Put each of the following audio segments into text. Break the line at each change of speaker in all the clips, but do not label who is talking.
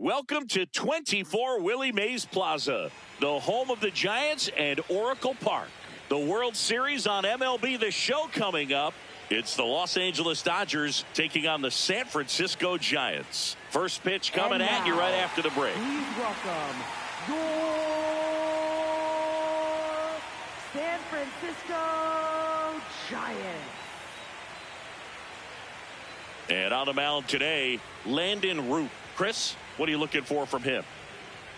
Welcome to 24 Willie Mays Plaza, the home of the Giants and Oracle Park. The World Series on MLB The Show coming up. It's the Los Angeles Dodgers taking on the San Francisco Giants. First pitch coming at you right after the break.
Please welcome your San Francisco Giants.
And on the mound today, Landon Root. Chris, what are you looking for from him?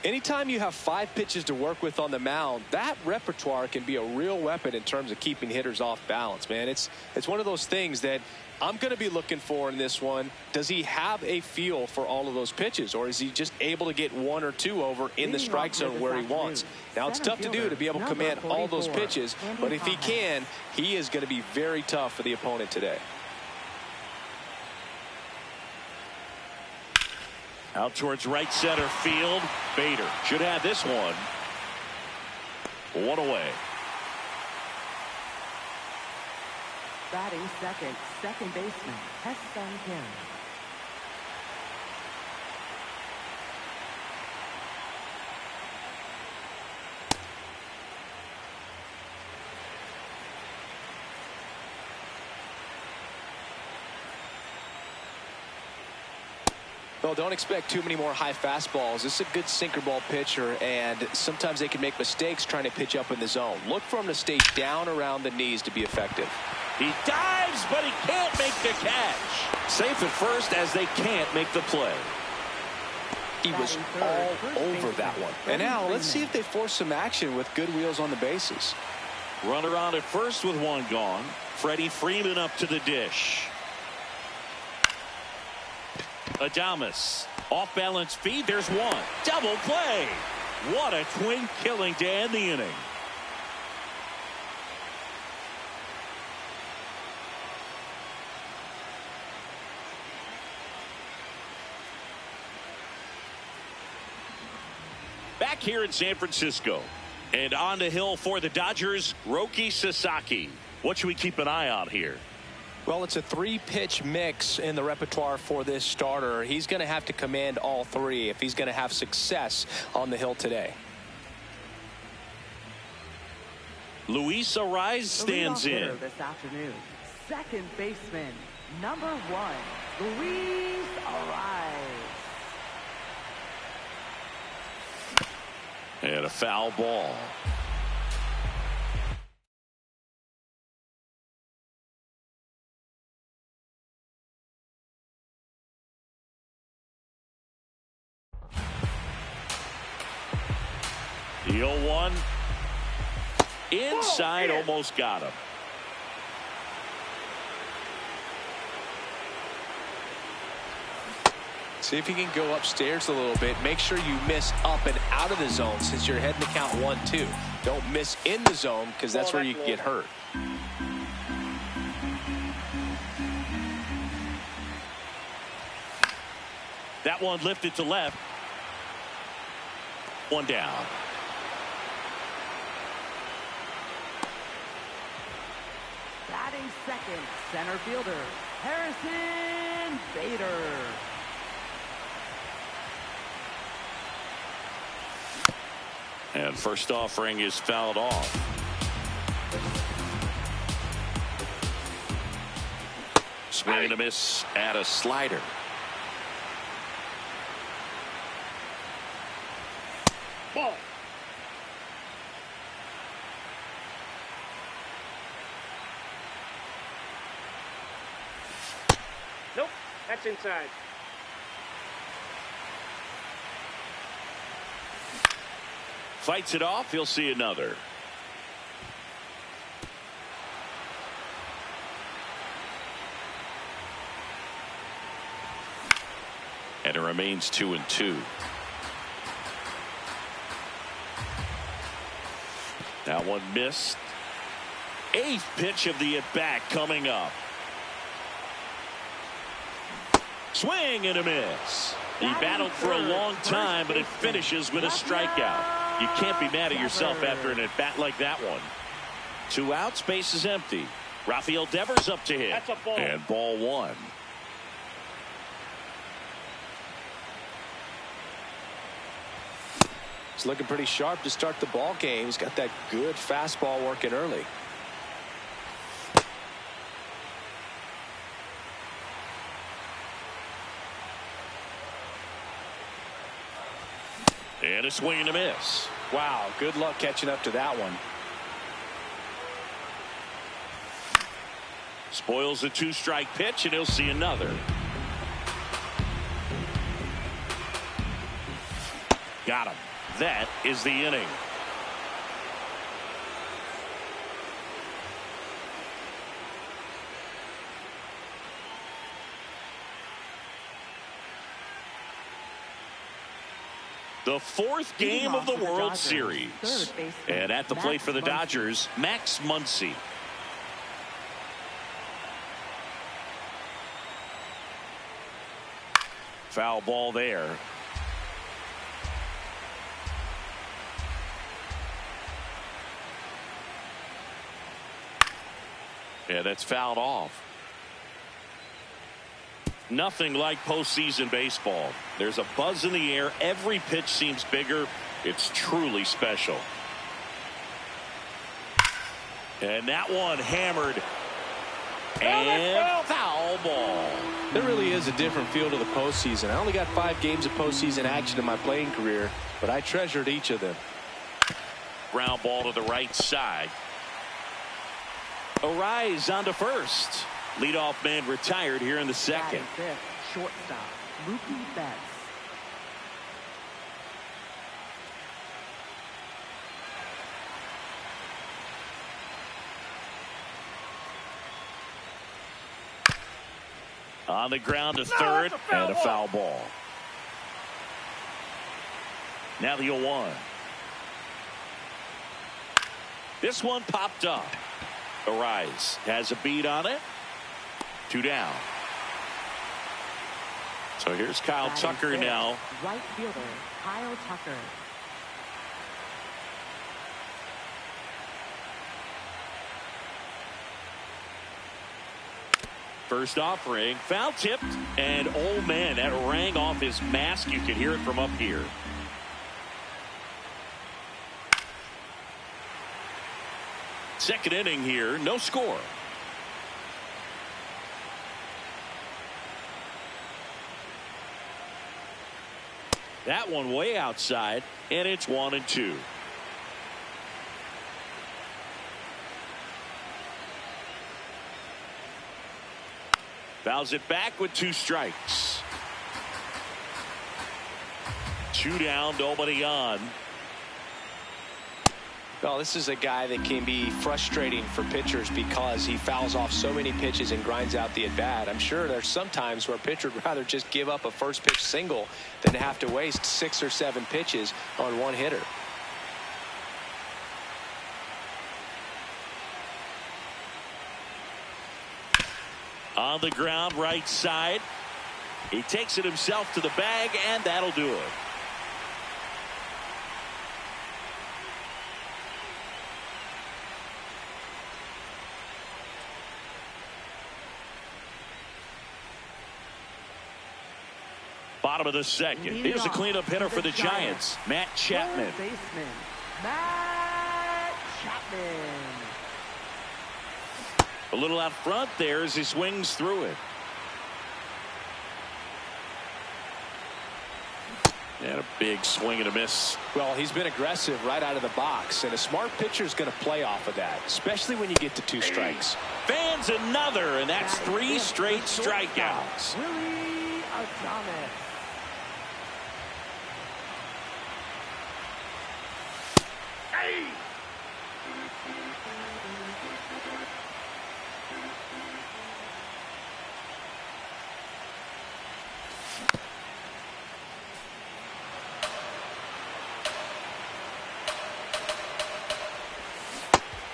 Anytime you have 5 pitches to work with on the mound, that repertoire can be a real weapon in terms of keeping hitters off balance, man. It's one of those things that I'm going to be looking for in this one. Does he have a feel for all of those pitches, or is he just able to get 1 or 2 over in the strike zone where he wants? Now, it's tough to do to be able to command all those pitches, but if he can, he is going to be very tough for the opponent today.
Out towards right center field. Bader should have this one. 1 away.
Batting second, second baseman, Heston Kim.
Well, don't expect too many more high fastballs. This is a good sinker ball pitcher, and sometimes they can make mistakes trying to pitch up in the zone. Look for him to stay down around the knees to be effective.
He dives, but he can't make the catch. Safe at first as they can't make the play.
He was all over that one. And now let's see if they force some action with good wheels on the bases.
Runner on at first with 1 gone. Freddie Freeman up to the dish. Adames, off balance feed. There's 1. Double play. What a twin killing to end the inning. Back here in San Francisco, and on the hill for the Dodgers, Roki Sasaki. What should we keep an eye on here?
Well, it's a 3-pitch mix in the repertoire for this starter. He's going to have to command all 3 if he's going to have success on the hill today.
Luis Ariz stands in.
This afternoon, second baseman, number 1, Luis Ariz.
And a foul ball. The 0-1 inside, almost got him.
See if you can go upstairs a little bit. Make sure you miss up and out of the zone since you're heading to count 1-2. Don't miss in the zone because that's where you can get hurt.
That one lifted to left. 1 down.
Batting second, center fielder, Harrison Bader.
And first offering is fouled off. Swing and a miss at a slider.
Ball. Nope, that's inside.
Fights it off. He'll see another. And it remains 2-2. That one missed. 8th pitch of the at-bat coming up. Swing and a miss. He battled for a long time, but it finishes with a strikeout. You can't be mad at yourself after an at-bat like that one. 2 outs, base is empty. Rafael Devers up to hit.
That's a ball.
And ball 1.
It's looking pretty sharp to start the ball game. He's got that good fastball working early.
And a swing and a miss.
Wow, good luck catching up to that one.
Spoils the 2-strike pitch, and he'll see another. Got him. That is the inning. The fourth game of the World Series. And at the plate for the Dodgers, Max Muncy. Foul ball there. Yeah, that's fouled off. Nothing like postseason baseball. There's a buzz in the air. Every pitch seems bigger. It's truly special. And that one hammered. And foul ball.
There really is a different feel to the postseason. I only got 5 games of postseason action in my playing career, but I treasured each of them.
Ground ball to the right side. Arise on to first. Leadoff man retired here in the second.
Fifth, shortstop, Mookie Betts.
On the ground to third, and a foul ball. Now the 0-1. This one popped up. Arise has a beat on it. 2 down. So here's Kyle Tucker now.
Right fielder, Kyle Tucker.
First offering, foul tipped, and oh man, that rang off his mask. You could hear it from up here. Second inning here, no score. That one way outside, and it's 1-2. Fouls it back with 2 strikes. 2 down, nobody on.
Well, this is a guy that can be frustrating for pitchers because he fouls off so many pitches and grinds out the at-bat. I'm sure there's some times where a pitcher would rather just give up a first pitch single than to have to waste 6 or 7 pitches on one hitter.
On the ground, right side. He takes it himself to the bag, and that'll do it. Bottom of the second. Here's a cleanup hitter for the Giants, Matt Chapman.
Third baseman, Matt Chapman.
A little out front there as he swings through it. And a big swing and a miss.
Well, he's been aggressive right out of the box, and a smart pitcher is going to play off of that, especially when you get to 2 strikes.
Fans another, and that's 3 straight strikeouts.
Willie Adames.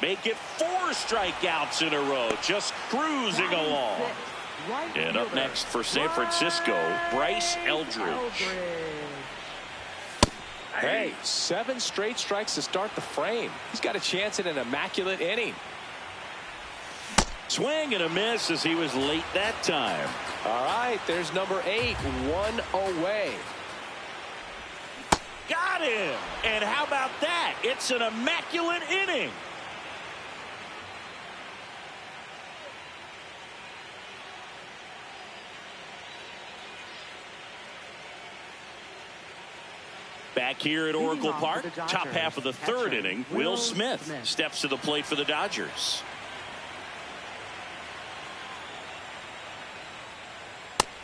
Make it 4 strikeouts in a row, just cruising along. And up next for San Francisco, Bryce Eldridge.
Hey, 7 straight strikes to start the frame. He's got a chance at an immaculate inning.
Swing and a miss as he was late that time.
All right, there's number 8, 1 away.
Got him. And how about that? It's an immaculate inning. Back here at Oracle Park, top half of the third inning, Will Smith steps to the plate for the Dodgers.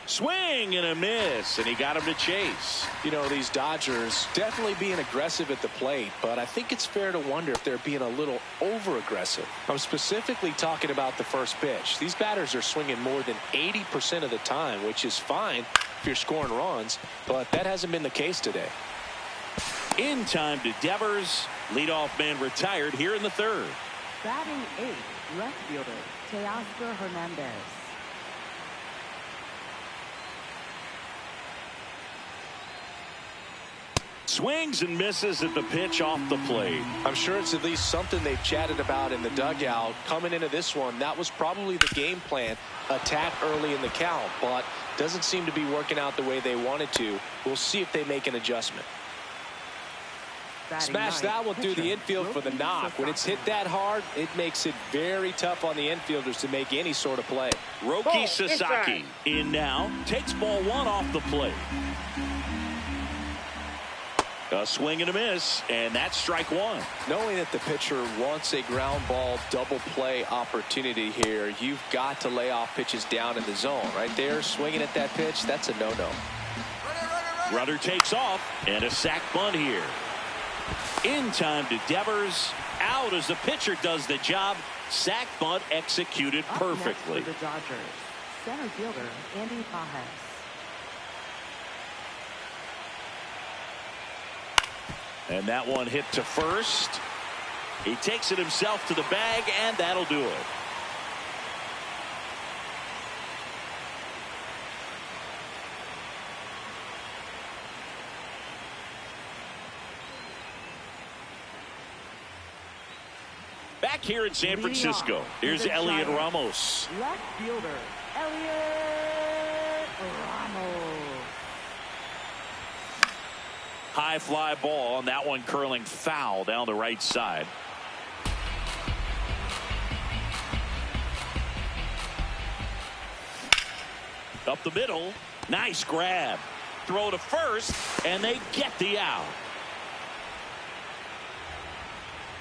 Swing and a miss, and he got him to chase.
You know, these Dodgers definitely being aggressive at the plate, but I think it's fair to wonder if they're being a little over-aggressive. I'm specifically talking about the first pitch. These batters are swinging more than 80% of the time, which is fine if you're scoring runs, but that hasn't been the case today.
In time to Devers. Leadoff man retired here in the third.
Batting eighth, left fielder, Teoscar Hernandez.
Swings and misses at the pitch off the plate.
I'm sure it's at least something they've chatted about in the dugout. Coming into this one, that was probably the game plan. Attack early in the count, but doesn't seem to be working out the way they wanted to. We'll see if they make an adjustment. Smash that one through the infield for the knock. When it's hit that hard, it makes it very tough on the infielders to make any sort of play.
Roki Sasaki in now, takes ball one off the plate. A swing and a miss, and that's strike one.
Knowing that the pitcher wants a ground ball double play opportunity here, you've got to lay off pitches down in the zone. Right there, swinging at that pitch, that's a no-no.
Runner takes off, and a sac bunt here. In time to Devers. Out as the pitcher does the job. Sac bunt executed perfectly.
Up next for the Dodgers, center fielder Andy Pajes.
And that one hit to first. He takes it himself to the bag, and that'll do it. Back here in San Francisco, here's Elliot Ramos.
Left fielder, Elliot Ramos.
High fly ball, and that one curling foul down the right side. Up the middle. Nice grab. Throw to first, and they get the out.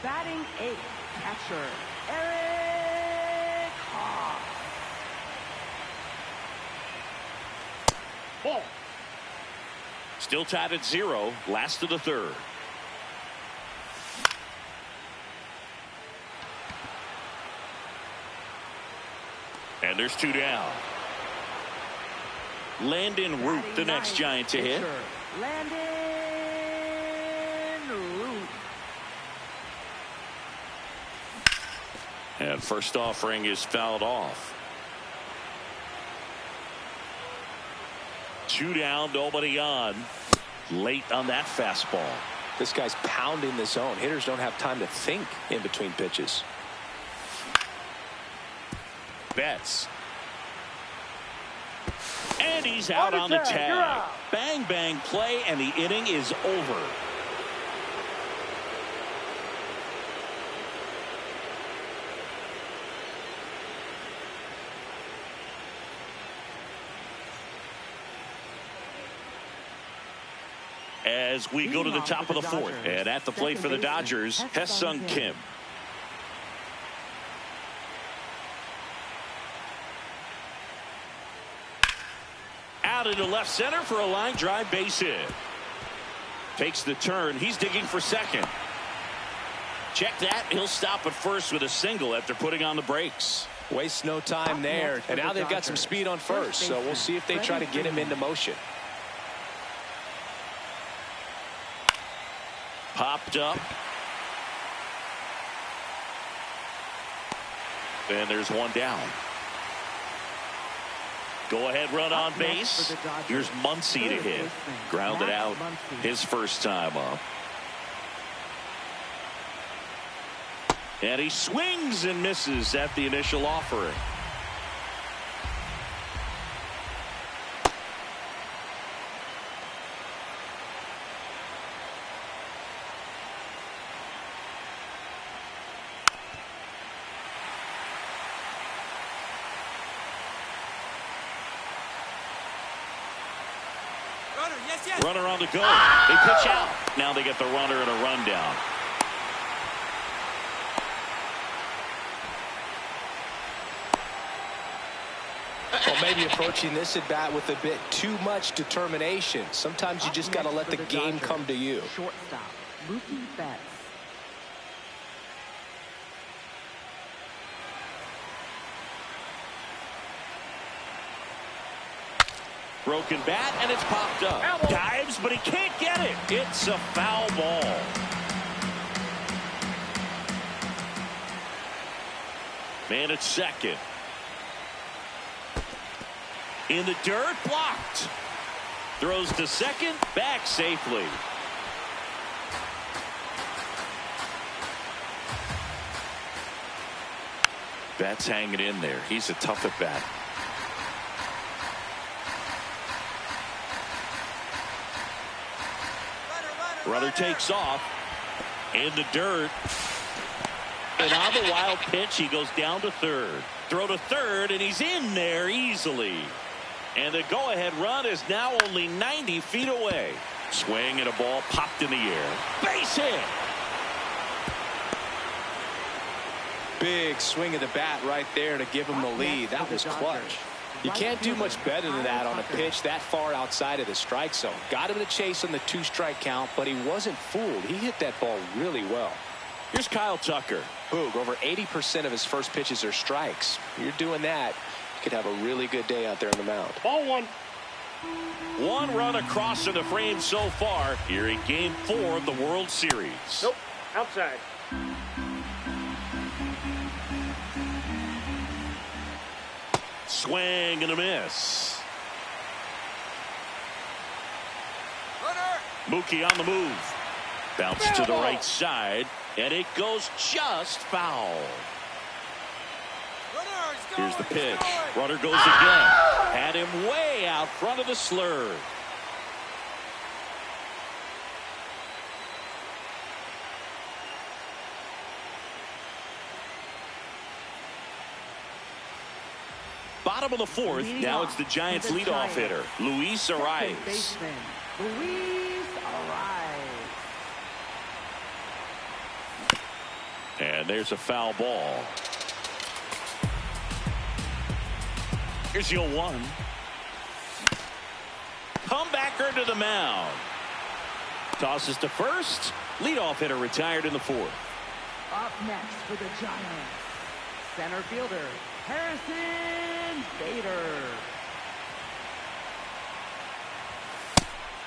Batting eighth, catcher Eric Haas.
Ball.
Still tied at 0. Last of the third. And there's 2 down. Landon Root, the next Giant to hit.
Landon Root.
And first offering is fouled off. 2 down, nobody on. Late on that fastball.
This guy's pounding the zone. Hitters don't have time to think in between pitches.
Betts. And he's out on the tag. Bang, bang play, and the inning is over. As we go to the top of the fourth, and at the plate for the Dodgers, Ha-Seong Kim. Out into left center for a line drive base hit. Takes the turn. He's digging for second. Check that. He'll stop at first with a single after putting on the brakes.
Wastes no time there. And now they've got some speed on first, so we'll see if they try to get him into motion.
Popped up. And there's 1 down. Go ahead run on base. Here's Muncy to hit. Grounded out his first time up. And he swings and misses at the initial offering. Runner on the go. They pitch out. Now they get the runner and a rundown.
Well, maybe approaching this at bat with a bit too much determination. Sometimes you just got to let the game come to you.
Shortstop, Mookie Betts.
Broken bat, and it's popped up. Dives, but he can't get it. It's a foul ball. Man at second. In the dirt, blocked. Throws to second, back safely. Betts hanging in there. He's a tough at bat. Runner takes off in the dirt. And on the wild pitch, he goes down to third. Throw to third, and he's in there easily. And the go-ahead run is now only 90 feet away. Swing and a ball popped in the air. Base hit.
Big swing of the bat right there to give him the lead. That was clutch. You can't do much better than that on a pitch that far outside of the strike zone. Got him to chase on the 2-strike count, but he wasn't fooled. He hit that ball really well.
Here's Kyle Tucker.
Boog, over 80% of his first pitches are strikes. You're doing that, you could have a really good day out there on the mound.
Ball one.
One run across in the frame so far here in Game 4 of the World Series.
Nope. Outside.
Swing and a miss. Mookie on the move. Bounce to the right side, and it goes just foul. Here's the pitch. Runner goes again. Had him way out front of the slur. Bottom of the fourth. Now it's the Giants' leadoff hitter, Luis Arias.
Luis Arias.
And there's a foul ball. Here's your 1. Comebacker to the mound. Tosses to first. Leadoff hitter retired in the fourth.
Up next for the Giants, center fielder Harrison Bader.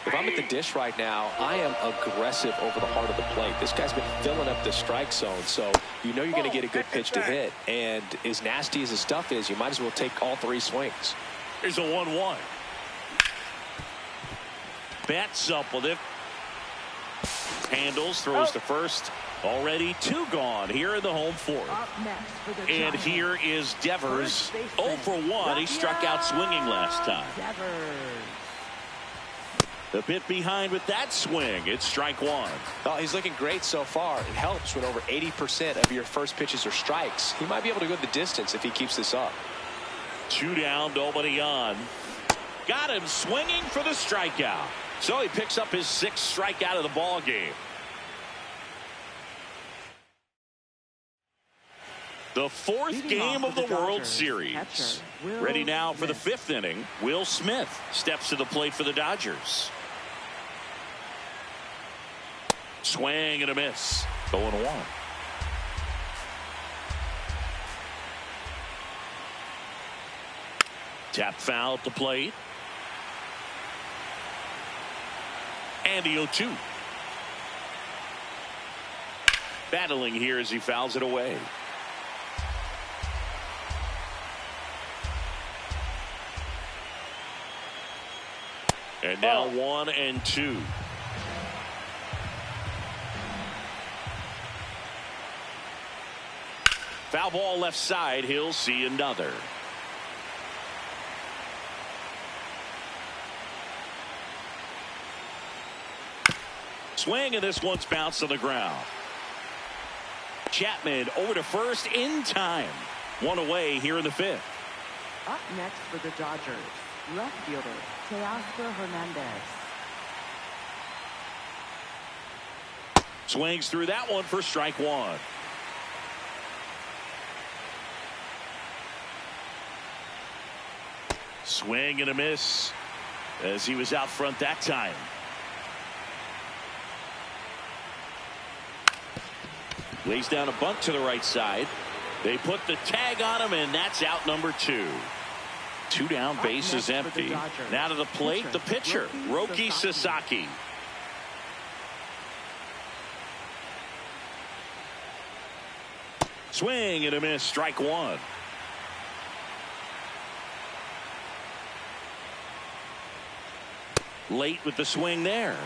If I'm at the dish right now, I am aggressive over the heart of the plate. This guy's been filling up the strike zone, so you know you're going to get a good pitch to hit. And as nasty as his stuff is, you might as well take all 3 swings.
Here's a 1-1. Bats up with it. Handles, throws to first. Already 2 gone here in the home fourth.
Up next for the
And
Giants,
here is Devers. 0 for 1. He struck out swinging last time.
Devers.
A bit behind with that swing. It's strike 1.
Oh, he's looking great so far. It helps when over 80% of your first pitches are strikes. He might be able to go the distance if he keeps this up.
2 down, nobody on. Got him swinging for the strikeout. So he picks up his 6th strikeout of the ball game. The 4th game of the World Series. Ready now for the 5th inning. Will Smith steps to the plate for the Dodgers. Swing and a miss. 0-1. Tap foul at the plate. And the 0-2. Battling here as he fouls it away. And now 1-2. Foul ball left side. He'll see another. Swing, and this one's bounced on the ground. Chapman over to first in time. 1 away here in the 5th.
Up next for the Dodgers, left fielder Teoscar Hernandez.
Swings through that one for strike one. Swing and a miss as he was out front that time. Lays down a bunt to the right side. They put the tag on him, and that's out number 2. 2 down, base is empty. Now to the plate, the pitcher, Roki Sasaki. Swing and a miss, strike one. Late with the swing there.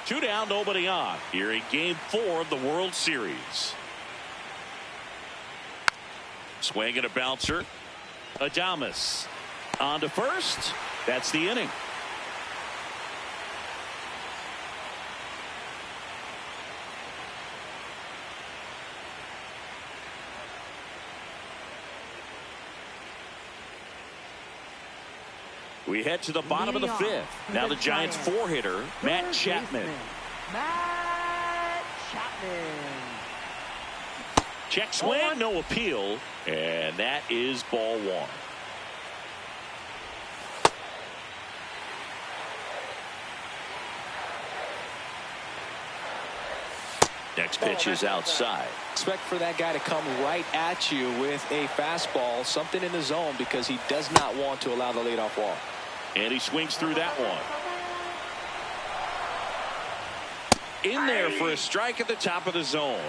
Two down, nobody on. Here in Game 4 of the World Series. Swing and a bouncer. Adames on to first. That's the inning. We head to the bottom of the 5th. Now the Giants 4-hitter, Matt Chapman.
Matt Chapman.
Check swing, no appeal, and that is ball 1. Next pitch is outside.
Expect for that guy to come right at you with a fastball, something in the zone, because he does not want to allow the leadoff walk.
And he swings through that one. In there for a strike at the top of the zone.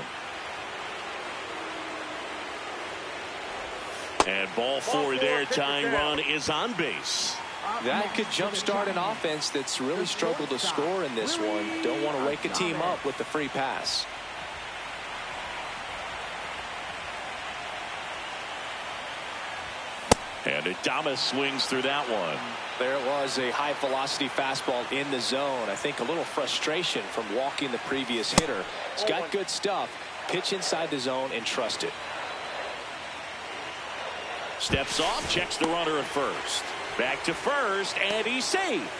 And ball 4 there. Tying run is on base.
That could jumpstart an offense that's really struggled to score in this one. Don't want to wake a team up with the free pass.
And Adames swings through that one.
There was a high velocity fastball in the zone. I think a little frustration from walking the previous hitter. He's got good stuff. Pitch inside the zone and trust it.
Steps off, checks the runner at first. Back to first, and he's safe.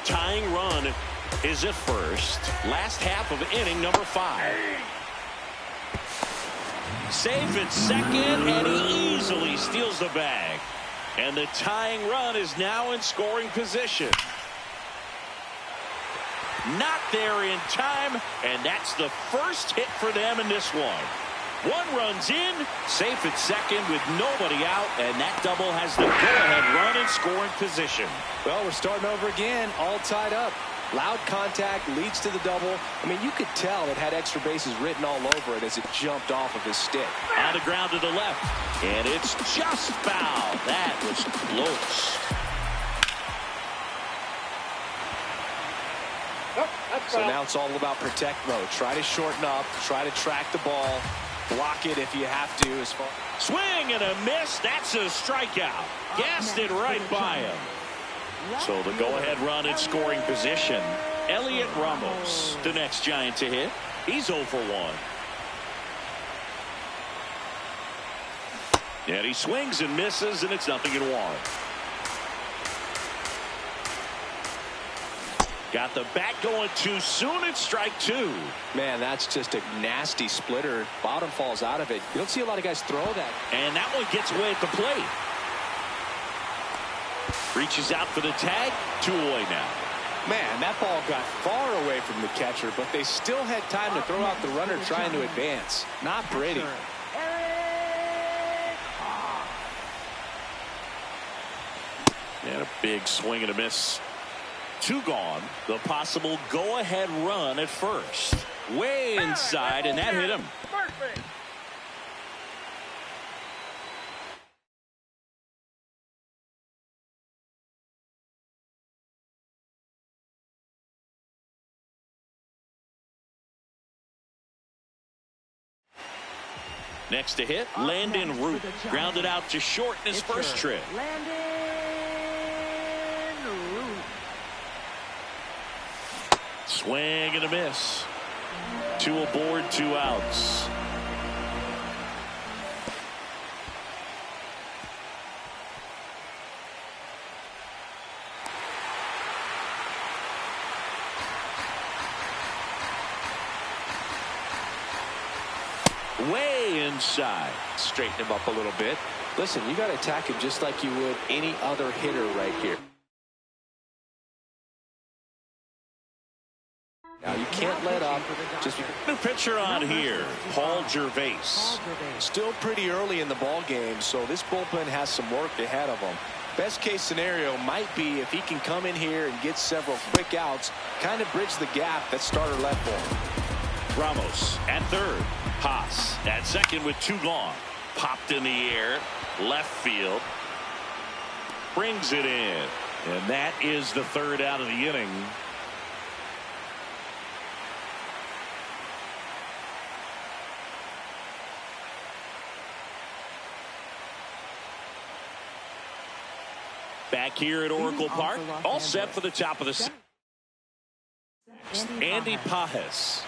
Tying run is at first. Last half of inning number 5. Safe at second, and he easily steals the bag. And the tying run is now in scoring position. Not there in time, and that's the first hit for them in this one. 1 run's in, safe at second with nobody out, and that double has the go-ahead run in scoring position.
Well, we're starting over again, all tied up. Loud contact leads to the double. I mean, you could tell it had extra bases written all over it as it jumped off of his stick.
On the ground to the left, and it's just foul. That was close.
So now it's all about protect mode. Try to shorten up, try to track the ball, block it if you have to.
Swing and a miss. That's a strikeout. Gassed it right by him. So the go-ahead run in scoring position. Elliot Ramos, the next Giant to hit. He's 0 for 1. And he swings and misses, and it's 0-1. Got the bat going too soon. It's strike 2.
Man, that's just a nasty splitter. Bottom falls out of it. You don't see a lot of guys throw that.
And that one gets away at the plate. Reaches out for the tag. 2 away now.
Man, that ball got far away from the catcher, but they still had time to throw out the runner trying to advance. Not pretty.
And a big swing and a miss. 2 gone. The possible go-ahead run at first. Way inside, and that hit him.
Perfect.
Next to hit, Landon Root. Grounded out to short in his first trip.
Landon Root.
Swing and a miss. 2 aboard, 2 outs. way inside.
Straighten him up a little bit. Listen, you got to attack him just like you would any other hitter right here. Now you can't let up. Just
New pitcher on here, Paul Gervais.
Still pretty early in the ball game, so this bullpen has some work ahead of them. Best case scenario might be if he can come in here and get several quick outs, kind of bridge the gap that starter left for him.
Ramos at third. Haas at second with 2 gone. Popped in the air, left field. Brings it in. And that is the 3rd out of the inning. Back here at Oracle Park, all set for the top of the 6th. Andy Pajes.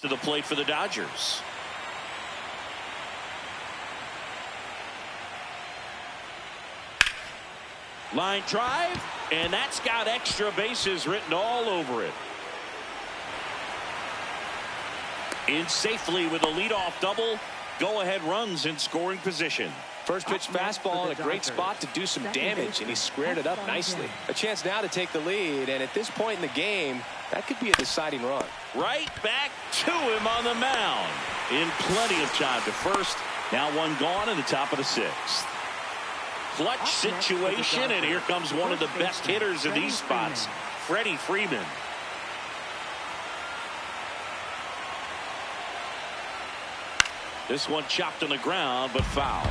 To the plate for the Dodgers. Line drive, and that's got extra bases written all over it. In safely with a leadoff double. Go-ahead runs in scoring position.
First pitch fastball in a great spot to do some damage, and he squared it up nicely. A chance now to take the lead, and at this point in the game, that could be a deciding run.
Right back to him on the mound. In plenty of time to first. Now 1 gone in the top of the 6th. clutch situation, and here comes one of the best hitters in these spots, Freddie Freeman. This one chopped on the ground, but foul.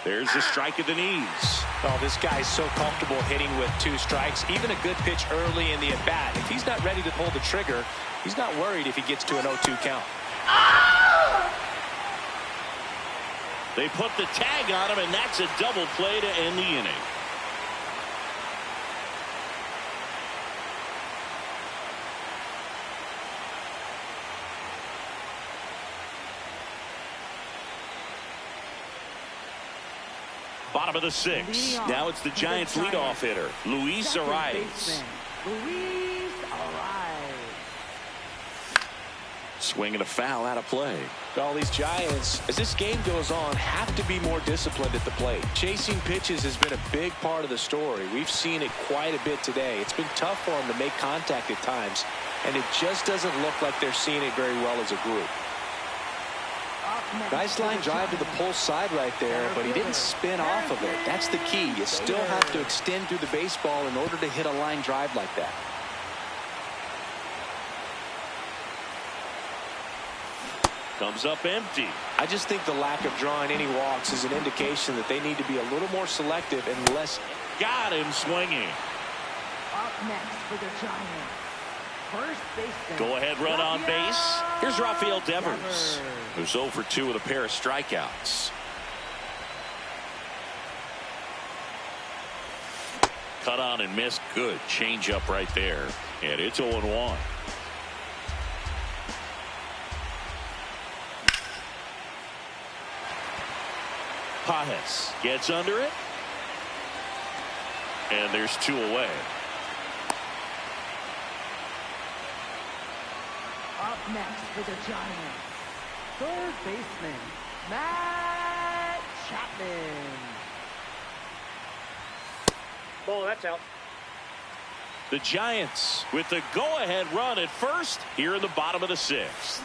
There's a strike at the knees.
Oh, this guy's so comfortable hitting with 2 strikes. Even a good pitch early in the at-bat. If he's not ready to pull the trigger, he's not worried if he gets to an 0-2 count.
They put the tag on him, and that's a double play to end the inning. Bottom of the 6th. Now it's the Giants' leadoff hitter, Luis Arias.
Luis Arias.
Swinging a foul out of play.
All these Giants, as this game goes on, have to be more disciplined at the plate. Chasing pitches has been a big part of the story. We've seen it quite a bit today. It's been tough for them to make contact at times, and it just doesn't look like they're seeing it very well as a group. Nice line drive to the pull side right there, but he didn't spin off of it. That's the key. You still have to extend through the baseball in order to hit a line drive like that.
Comes up empty.
I just think the lack of drawing any walks is an indication that they need to be a little more selective and less.
Got him swinging.
Up next for the Giants, first baseman.
Go ahead run on base. Here's Rafael Devers, who's 0 for 2 with a pair of strikeouts. Cut on and missed. Good change up right there. And it's 0-1. Pajes gets under it. And there's 2 away.
Up next for the Giants, third baseman, Matt Chapman.
Ball, that's out.
The Giants with the go-ahead run at first here in the bottom of the 6th.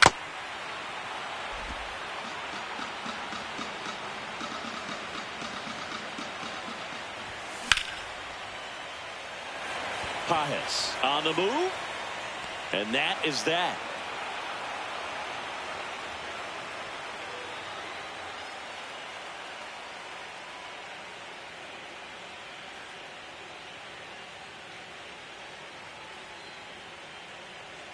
Pajes on the move, and that is that.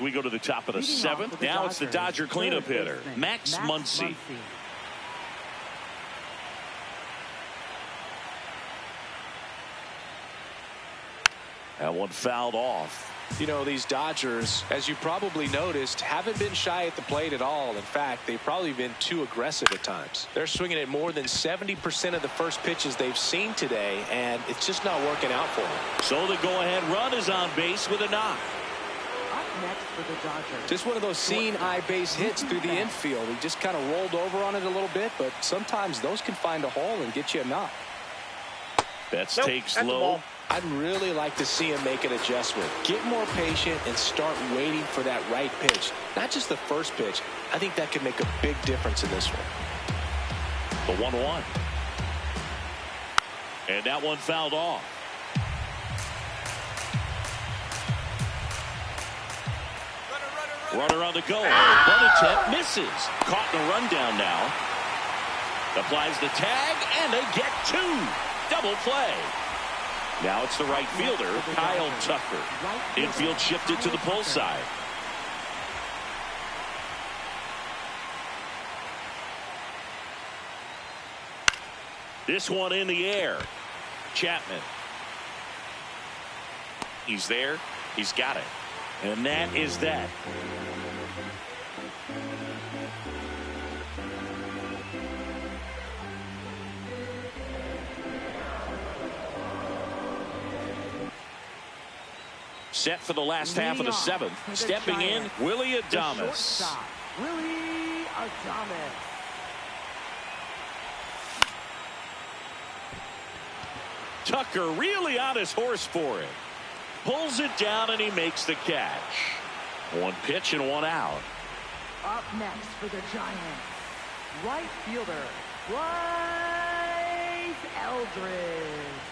We go to the top of the 7th. Now it's the Dodger cleanup hitter, Max Muncy. That one fouled off.
You know, these Dodgers, as you probably noticed, haven't been shy at the plate at all. In fact, they've probably been too aggressive at times. They're swinging at more than 70% of the first pitches they've seen today, and it's just not working out for them.
So the go-ahead run is on base with a knock.
Up next for the Dodgers,
Just one of those seeing eye base hits through the infield. He just kind of rolled over on it a little bit, but sometimes those can find a hole and get you a knock.
Betts
Nope,
takes
that's a
low.
ball.
I'd really like to see him make an adjustment. Get more patient and start waiting for that right pitch. Not just the first pitch. I think that could make a big difference in this one.
The 1-1. And that one fouled off. Runner on the go. Bunt attempt misses. Caught in a rundown now. Applies the tag, and they get 2. Double play. Now it's the right fielder, Kyle Tucker. Infield shifted to the pull side. This one in the air. Chapman. He's there. He's got it. And that is that. Set for the last half of the 7th. Stepping in, Willy Adames.
Willy Adames.
Tucker really on his horse for it. Pulls it down and he makes the catch. 1 pitch and 1 out.
Up next for the Giants, right fielder, Bryce Eldridge.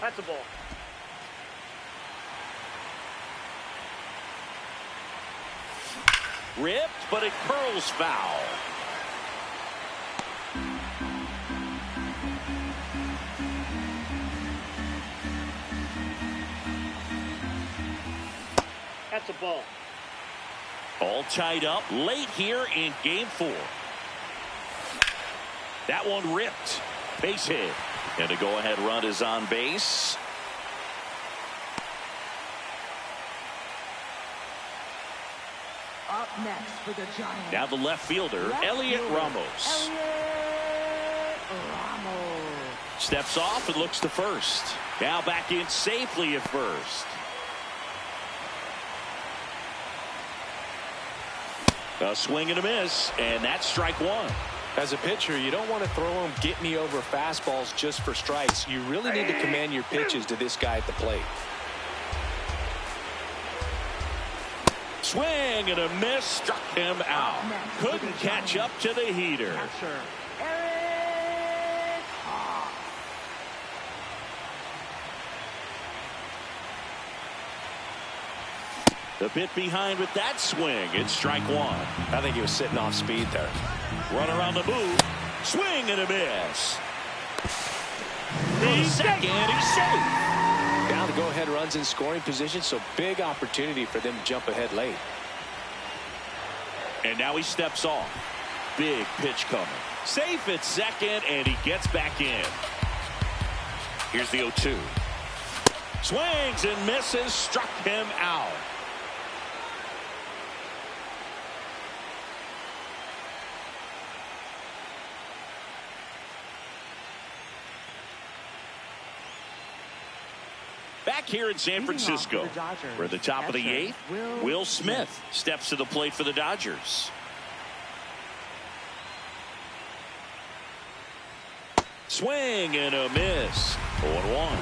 That's a ball.
Ripped, but it curls foul.
That's a ball.
All tied up late here in game 4. That one ripped. Base hit. And a go-ahead run is on base.
Up next for the Giants.
Now the left fielder, Elliot Ramos.
Elliot Ramos.
Steps off and looks to first. Now back in safely at first. A swing and a miss, and that's strike 1.
As a pitcher, you don't want to throw them get-me-over fastballs just for strikes. You really need to command your pitches to this guy at the plate.
Swing and a miss, struck him out. Couldn't catch up to the heater.
Catcher, Eric Hawk.
The bit behind with that swing. It's strike 1.
I think he was sitting off speed there.
Runner on the move. Swing and a miss. The second, he's safe.
Now the go-ahead runs in scoring position, so big opportunity for them to jump ahead late.
And now he steps off. Big pitch coming. Safe at second, and he gets back in. Here's the 0-2. Swings and misses, struck him out. Back here in San Francisco, we're at the top of the 8th. Will Smith steps to the plate for the Dodgers. Swing and a miss. 0-1.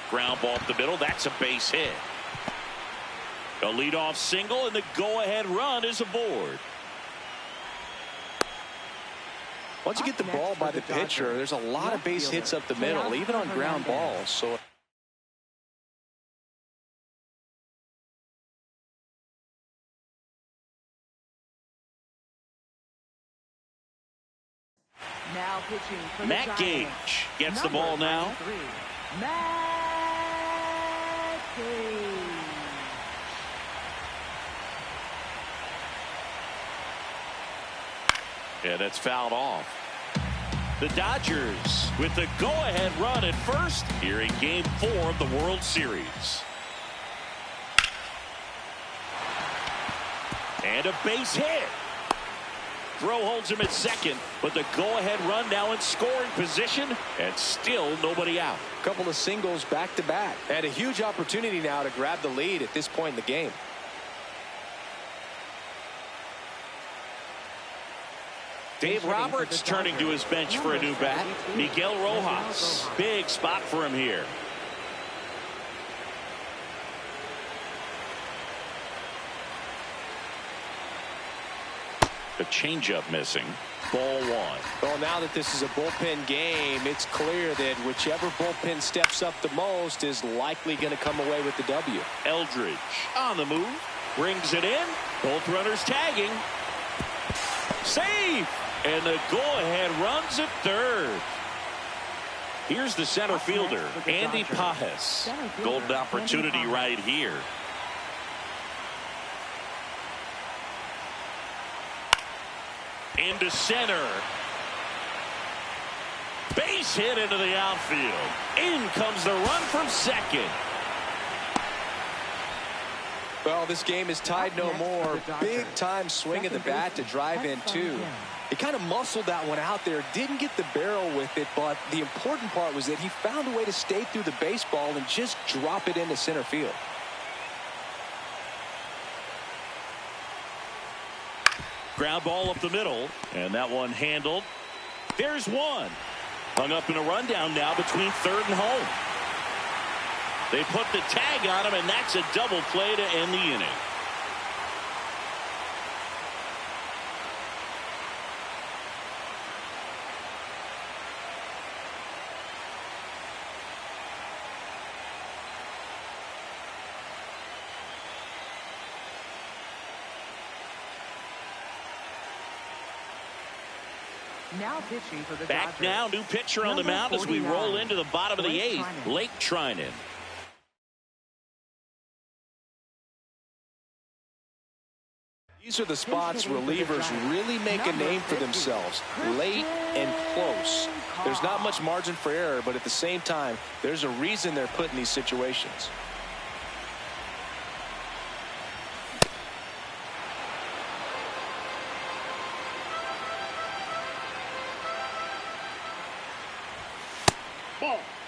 Ground ball up the middle. That's a base hit. A leadoff single, and the go-ahead run is aboard.
Once you get the ball by the pitcher, there's a lot of base hits up the middle, even on ground balls. So
Now pitching for
Matt
the
Gage
Giants.
gets the ball now.
93, Matt Gage.
Yeah, that's fouled off. The Dodgers with the go-ahead run at first here in Game 4 of the World Series. And a base hit. Throw holds him at second, but the go-ahead run now in scoring position, and still nobody out.
a couple of singles back-to-back. And a huge opportunity now to grab the lead at this point in the game.
Dave Roberts turning to his bench for a new bat. Miguel Rojas. Big spot for him here. The changeup missing. Ball 1.
Well, now that this is a bullpen game, it's clear that whichever bullpen steps up the most is likely going to come away with the W.
Eldridge on the move. Brings it in. Both runners tagging. Safe. And the go-ahead runs at third. Here's the center fielder, Andy Pajes. Golden opportunity right here. Into center. Base hit into the outfield. In comes the run from second.
Well, this game is tied no more. Big time swing of the bat to drive in two. He kind of muscled that one out there, didn't get the barrel with it, but the important part was that he found a way to stay through the baseball and just drop it into center field.
Ground ball up the middle, and that one handled. There's one. Hung up in a rundown now between third and home. They put the tag on him, and that's a double play to end the inning.
Now pitching for the
Back
Dodgers.
now, new pitcher on the mound as we roll into the bottom of the eighth. Blake Trinan.
These are the spots relievers really make a name for themselves. Late and close. There's not much margin for error, but at the same time, there's a reason they're put in these situations.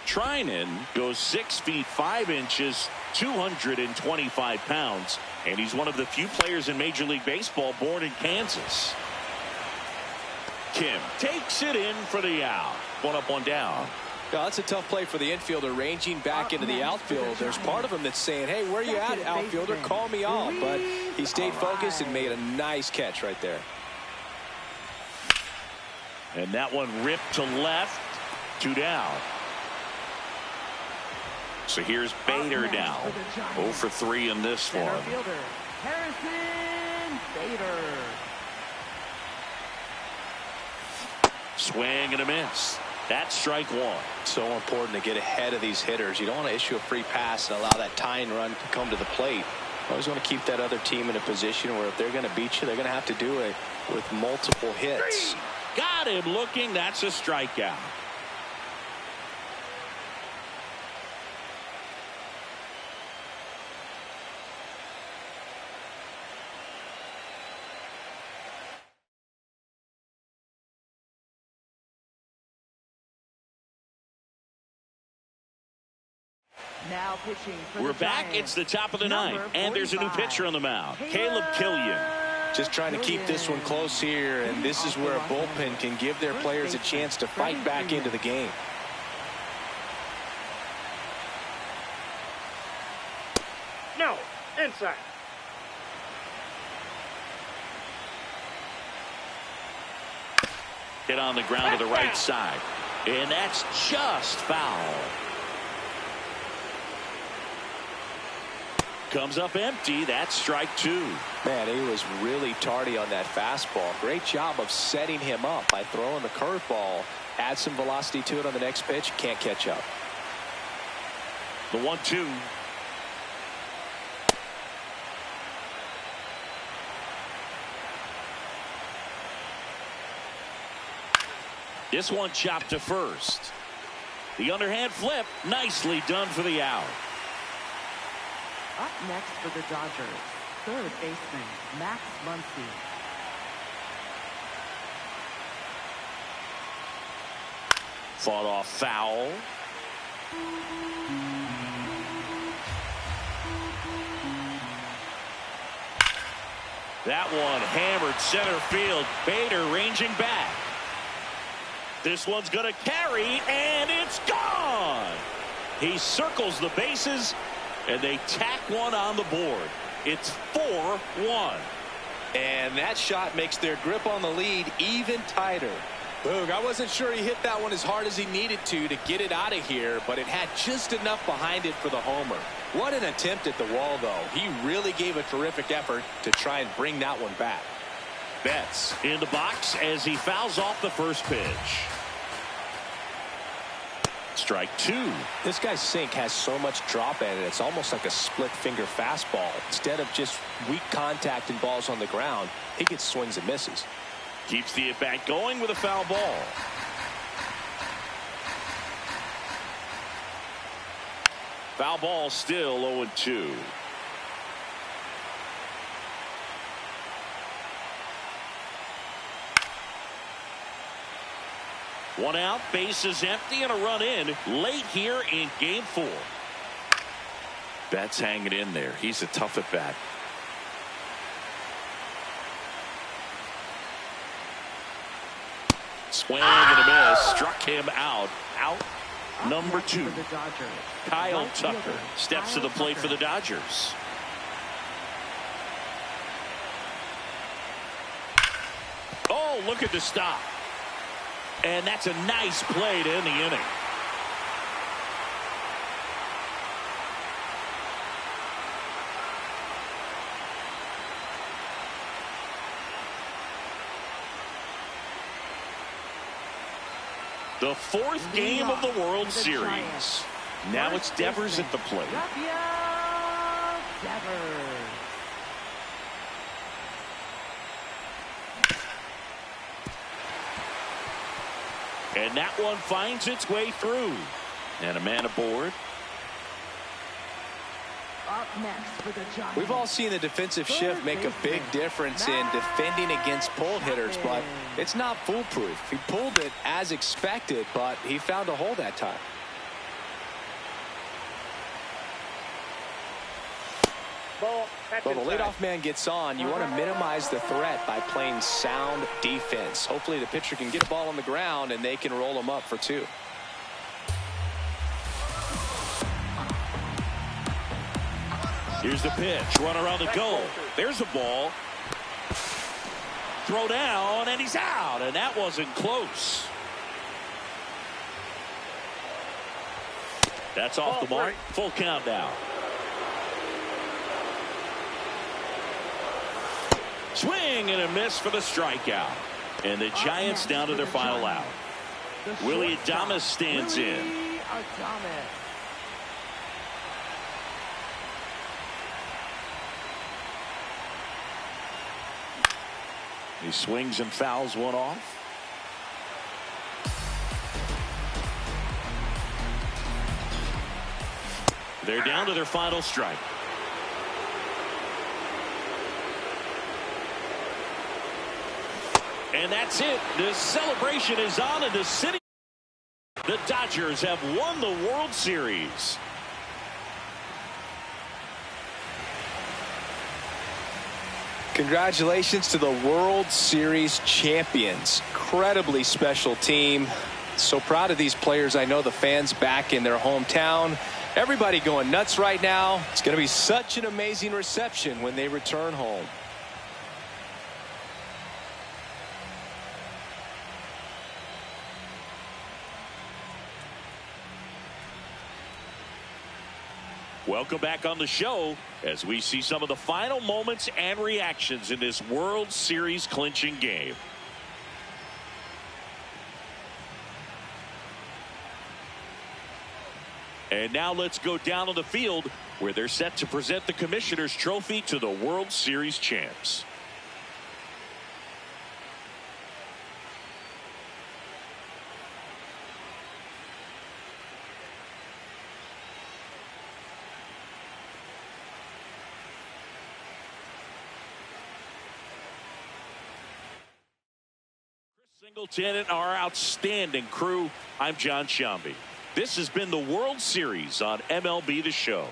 Trinan goes 6 feet 5 inches, 225 pounds, and he's one of the few players in Major League Baseball born in Kansas. Kim takes it in for the out. 1 up, 1 down.
Yeah, that's a tough play for the infielder, ranging back into the outfield. There's part of him that's saying, hey, where you at, outfielder? Call me off. But he stayed focused and made a nice catch right there.
And that one ripped to left. 2 down. So here's Bader now. 0 for 3 in this one.
Fielder, Harrison Bader.
Swing and a miss. That's strike 1.
So important to get ahead of these hitters. You don't want to issue a free pass and allow that tying run to come to the plate. You always want to keep that other team in a position where if they're going to beat you, they're going to have to do it with multiple hits.
Got him looking. That's a strikeout.
Now pitching for
We're
the
back.
Giants.
It's the top of the ninth,
Number
and there's a new
45.
pitcher on the mound. Caleb Killian.
Just trying to keep this one close here, and this is where a bullpen can give their players a chance to fight back into the game.
No, inside.
Hit on the ground to the right side, and that's just foul. Comes up empty. That's strike 2.
Man, he was really tardy on that fastball. Great job of setting him up by throwing the curveball. Add some velocity to it on the next pitch. Can't catch up.
The 1-2. This one chopped to first. The underhand flip. Nicely done for the out.
Up next for the Dodgers, third baseman Max Muncy.
Fought off foul. That one hammered center field. Bader ranging back. This one's going to carry, and it's gone. He circles the bases, and they tack one on the board. It's 4-1.
And that shot makes their grip on the lead even tighter. Boog, I wasn't sure he hit that one as hard as he needed to get it out of here, but it had just enough behind it for the homer. What an attempt at the wall, though. He really gave a terrific effort to try and bring that one back.
Betts in the box as he fouls off the first pitch. Strike 2.
This guy's sink has so much drop in it. It's almost like a split finger fastball. Instead of just weak contact and balls on the ground, he gets swings and misses.
Keeps the at-bat going with a foul ball. Foul ball still 0-2. One out, bases empty, and a run in late here in game 4. Betts hanging in there. He's a tough at bat. Swing and a miss. struck him out. Out number 2.
For the Dodgers,
Kyle
right
Tucker
fielder,
steps to
Kyle
the plate
Tucker.
for the Dodgers. Oh, look at the stop. And that's a nice play to end the inning. The 4th game of the World Series. Now it's Devers at the plate.
Rafael Devers.
And that one finds its way through. And a man aboard.
Up next for the Giants.
We've all seen the defensive shift make a big difference in defending against pull hitters, but it's not foolproof. He pulled it as expected, but he found a hole that time.
Ball. That's
Well, the
inside.
leadoff man gets on. You want to minimize the threat by playing sound defense. Hopefully the pitcher can get a ball on the ground and they can roll him up for 2.
Here's the pitch. Runner on the go. There's the ball. Throw down, and he's out. And that wasn't close. That's off the mark. Full count now. Swing and a miss for the strikeout. And the Giants down to their final out. Willie Adames stands in.
Willie Adames.
He swings and fouls one off. They're down to their final strike. And that's it. The celebration is on in the city. The Dodgers have won the World Series.
Congratulations to the World Series champions. Incredibly special team. So proud of these players. I know the fans back in their hometown. Everybody going nuts right now. It's going to be such an amazing reception when they return home.
Welcome back on the show as we see some of the final moments and reactions in this World Series clinching game. And now let's go down on the field where they're set to present the Commissioner's Trophy to the World Series champs. Singleton and our outstanding crew. I'm John Shambi. This has been the World Series on MLB The Show.